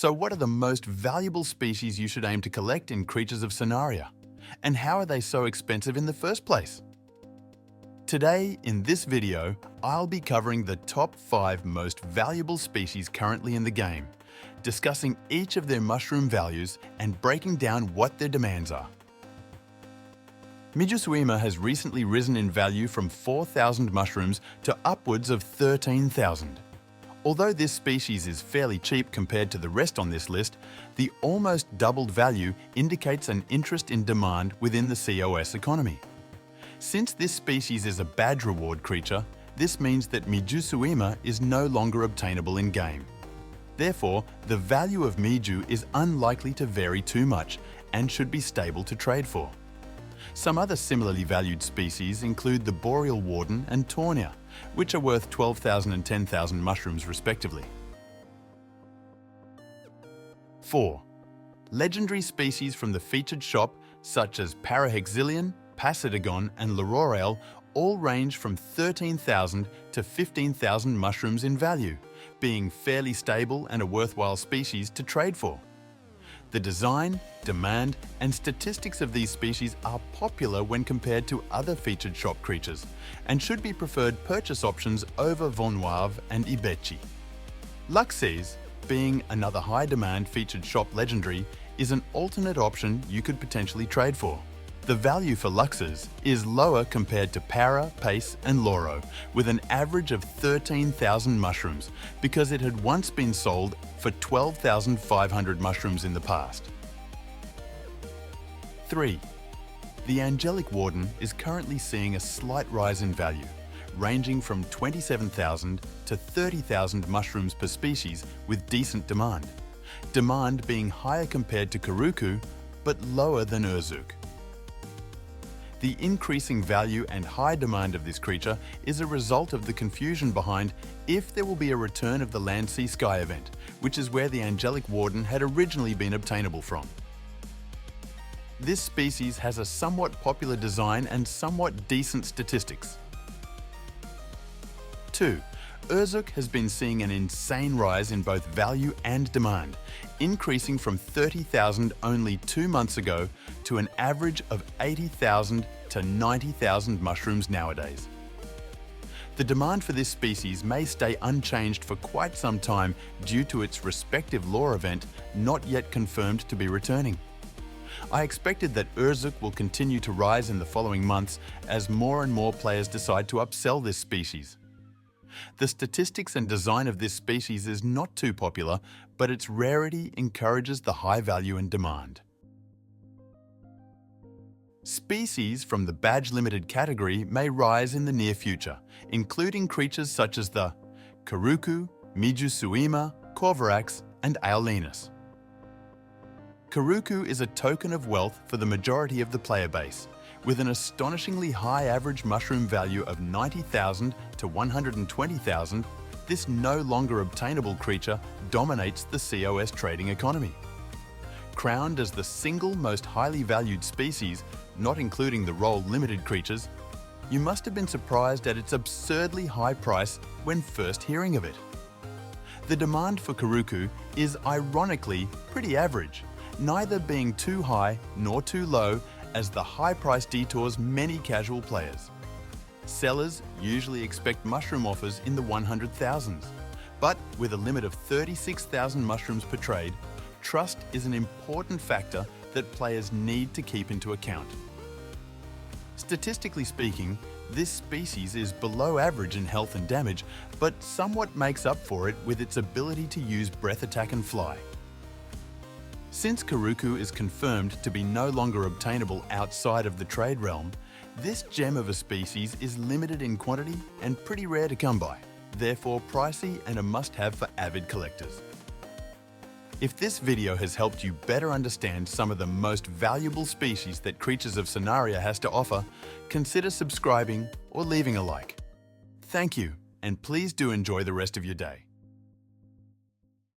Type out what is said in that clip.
So what are the most valuable species you should aim to collect in Creatures of Sonaria? And how are they so expensive in the first place? Today, in this video, I'll be covering the top 5 most valuable species currently in the game, discussing each of their mushroom values and breaking down what their demands are. Mijusuima has recently risen in value from 4,000 mushrooms to upwards of 13,000. Although this species is fairly cheap compared to the rest on this list, the almost doubled value indicates an interest in demand within the COS economy. Since this species is a badge reward creature, this means that Mijusuima is no longer obtainable in-game. Therefore, the value of Miju is unlikely to vary too much and should be stable to trade for. Some other similarly valued species include the Boreal Warden and Tornia, which are worth 12,000 and 10,000 mushrooms respectively. 4. Legendary species from the featured shop such as Parahexilion, Pasidagon and Lororael all range from 13,000 to 15,000 mushrooms in value, being fairly stable and a worthwhile species to trade for. The design, demand, and statistics of these species are popular when compared to other featured shop creatures, and should be preferred purchase options over Vonwave and Ibechi. Luxes, being another high-demand featured shop legendary, is an alternate option you could potentially trade for. The value for Luxes is lower compared to Para, Pace, and Loro, with an average of 13,000 mushrooms, because it had once been sold for 12,500 mushrooms in the past. 3. The Angelic Warden is currently seeing a slight rise in value, ranging from 27,000 to 30,000 mushrooms per species with decent demand. Demand being higher compared to Kuruku, but lower than Urzuk. The increasing value and high demand of this creature is a result of the confusion behind if there will be a return of the Land Sea Sky event, which is where the Angelic Warden had originally been obtainable from. This species has a somewhat popular design and somewhat decent statistics. 2. Urzuk has been seeing an insane rise in both value and demand, increasing from 30,000 only 2 months ago to an average of 80,000 to 90,000 mushrooms nowadays. The demand for this species may stay unchanged for quite some time due to its respective lore event not yet confirmed to be returning. I expected that Urzuk will continue to rise in the following months as more and more players decide to upsell this species. The statistics and design of this species is not too popular, but its rarity encourages the high value and demand. Species from the Badge Limited category may rise in the near future, including creatures such as the Kuruku, Mijusuima, Corvirax, and Aeolinus. Kuruku is a token of wealth for the majority of the player base, with an astonishingly high average mushroom value of 90,000 to 120,000, this no longer obtainable creature dominates the COS trading economy. Crowned as the single most highly valued species, not including the role limited creatures, you must have been surprised at its absurdly high price when first hearing of it. The demand for Kuruku is ironically pretty average, neither being too high nor too low, as the high price detours many casual players. Sellers usually expect mushroom offers in the 100,000s, but with a limit of 36,000 mushrooms per trade, trust is an important factor that players need to keep into account. Statistically speaking, this species is below average in health and damage, but somewhat makes up for it with its ability to use breath attack and fly. Since Kuruku is confirmed to be no longer obtainable outside of the trade realm, this gem of a species is limited in quantity and pretty rare to come by, therefore pricey and a must-have for avid collectors. If this video has helped you better understand some of the most valuable species that Creatures of Sonaria has to offer, consider subscribing or leaving a like. Thank you, and please do enjoy the rest of your day.